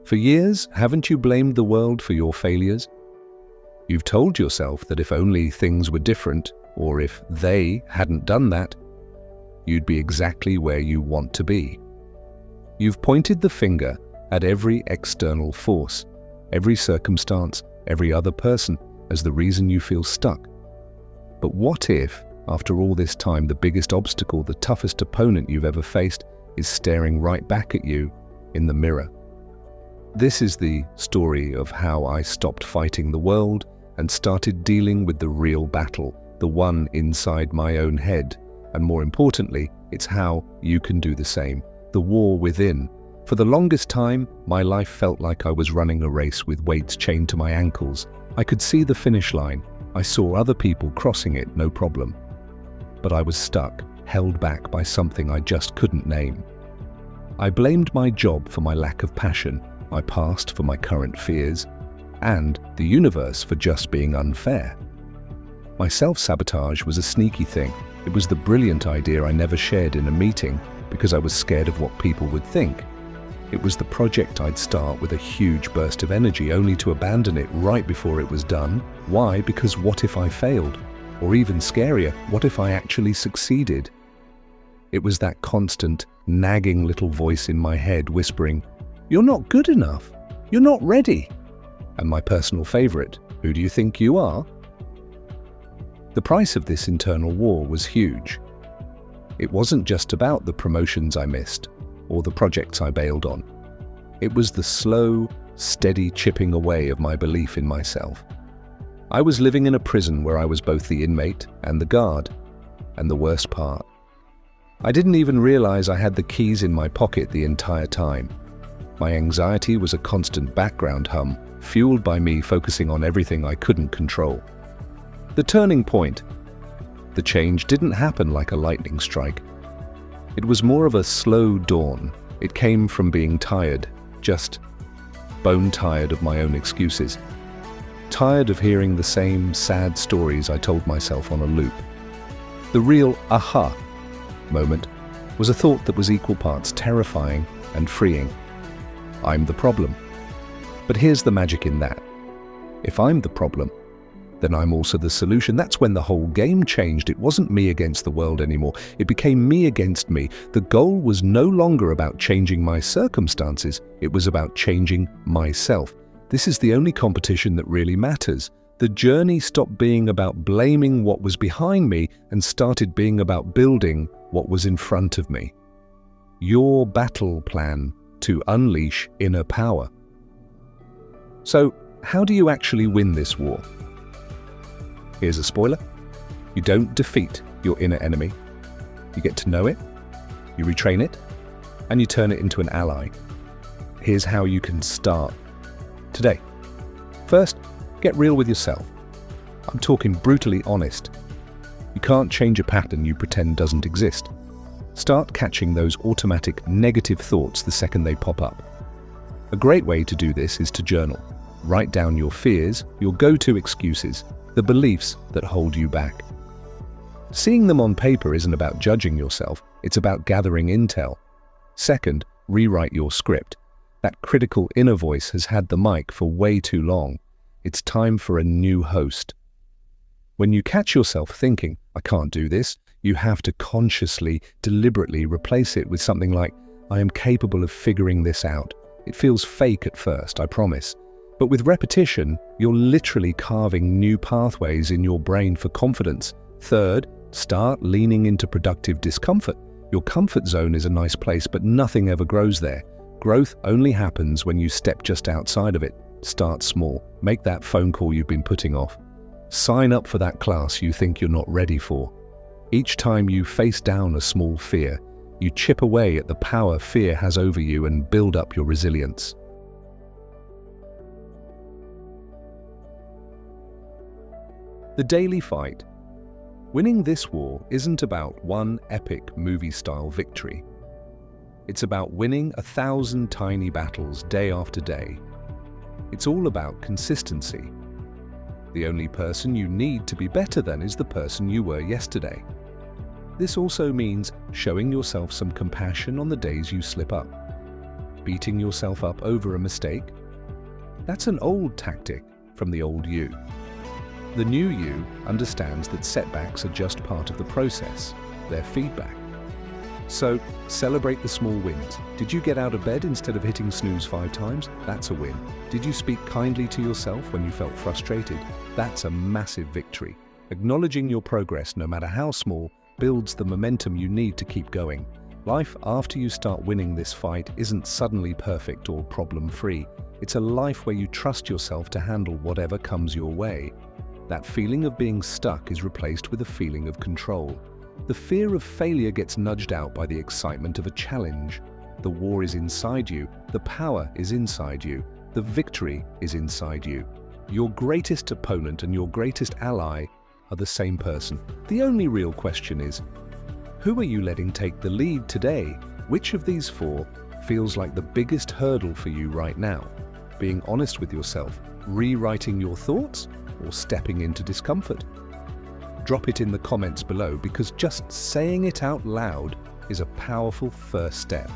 For years, haven't you blamed the world for your failures? You've told yourself that if only things were different, or if they hadn't done that, you'd be exactly where you want to be. You've pointed the finger at every external force, every circumstance, every other person as the reason you feel stuck. But what if, after all this time, the biggest obstacle, the toughest opponent you've ever faced, is staring right back at you in the mirror? This is the story of how I stopped fighting the world and started dealing with the real battle, the one inside my own head. And more importantly, it's how you can do the same, the war within. For the longest time, my life felt like I was running a race with weights chained to my ankles. I could see the finish line. I saw other people crossing it, no problem. But I was stuck, held back by something I just couldn't name. I blamed my job for my lack of passion, my past for my current fears, and the universe for just being unfair. My self-sabotage was a sneaky thing. It was the brilliant idea I never shared in a meeting because I was scared of what people would think. It was the project I'd start with a huge burst of energy only to abandon it right before it was done. Why? Because what if I failed? Or even scarier, what if I actually succeeded? It was that constant, nagging little voice in my head whispering, "You're not good enough. You're not ready." And my personal favorite, "Who do you think you are?" The price of this internal war was huge. It wasn't just about the promotions I missed or the projects I bailed on. It was the slow, steady chipping away of my belief in myself. I was living in a prison where I was both the inmate and the guard. And the worst part, I didn't even realize I had the keys in my pocket the entire time. My anxiety was a constant background hum, fueled by me focusing on everything I couldn't control. The turning point. The change didn't happen like a lightning strike. It was more of a slow dawn. It came from being tired, just bone tired of my own excuses. Tired of hearing the same sad stories I told myself on a loop. The real aha moment was a thought that was equal parts terrifying and freeing. I'm the problem. But here's the magic in that. If I'm the problem, then I'm also the solution. That's when the whole game changed. It wasn't me against the world anymore. It became me against me. The goal was no longer about changing my circumstances. It was about changing myself. This is the only competition that really matters. The journey stopped being about blaming what was behind me and started being about building what was in front of me. Your battle plan to unleash inner power. So, how do you actually win this war? Here's a spoiler. You don't defeat your inner enemy. You get to know it, you retrain it, and you turn it into an ally. Here's how you can start today. First, get real with yourself. I'm talking brutally honest. You can't change a pattern you pretend doesn't exist. Start catching those automatic negative thoughts the second they pop up. A great way to do this is to journal. Write down your fears, your go-to excuses, the beliefs that hold you back. Seeing them on paper isn't about judging yourself, it's about gathering intel. Second, rewrite your script. That critical inner voice has had the mic for way too long. It's time for a new host. When you catch yourself thinking, "I can't do this," you have to consciously, deliberately replace it with something like, "I am capable of figuring this out." It feels fake at first, I promise. But with repetition, you're literally carving new pathways in your brain for confidence. Third, start leaning into productive discomfort. Your comfort zone is a nice place, but nothing ever grows there. Growth only happens when you step just outside of it. Start small. Make that phone call you've been putting off. Sign up for that class you think you're not ready for. Each time you face down a small fear, you chip away at the power fear has over you and build up your resilience. The daily fight. Winning this war isn't about one epic movie-style victory. It's about winning 1,000 tiny battles day after day. It's all about consistency. The only person you need to be better than is the person you were yesterday. This also means showing yourself some compassion on the days you slip up. beating yourself up over a mistake? That's an old tactic from the old you. The new you understands that setbacks are just part of the process. They're feedback. So, celebrate the small wins. Did you get out of bed instead of hitting snooze 5 times? That's a win. Did you speak kindly to yourself when you felt frustrated? That's a massive victory. Acknowledging your progress, no matter how small, builds the momentum you need to keep going. Life after you start winning this fight isn't suddenly perfect or problem-free. It's a life where you trust yourself to handle whatever comes your way. That feeling of being stuck is replaced with a feeling of control. The fear of failure gets nudged out by the excitement of a challenge. The war is inside you, the power is inside you, the victory is inside you. Your greatest opponent and your greatest ally are the same person. The only real question is, who are you letting take the lead today? Which of these 4 feels like the biggest hurdle for you right now? Being honest with yourself, rewriting your thoughts, or stepping into discomfort? Drop it in the comments below, because just saying it out loud is a powerful first step.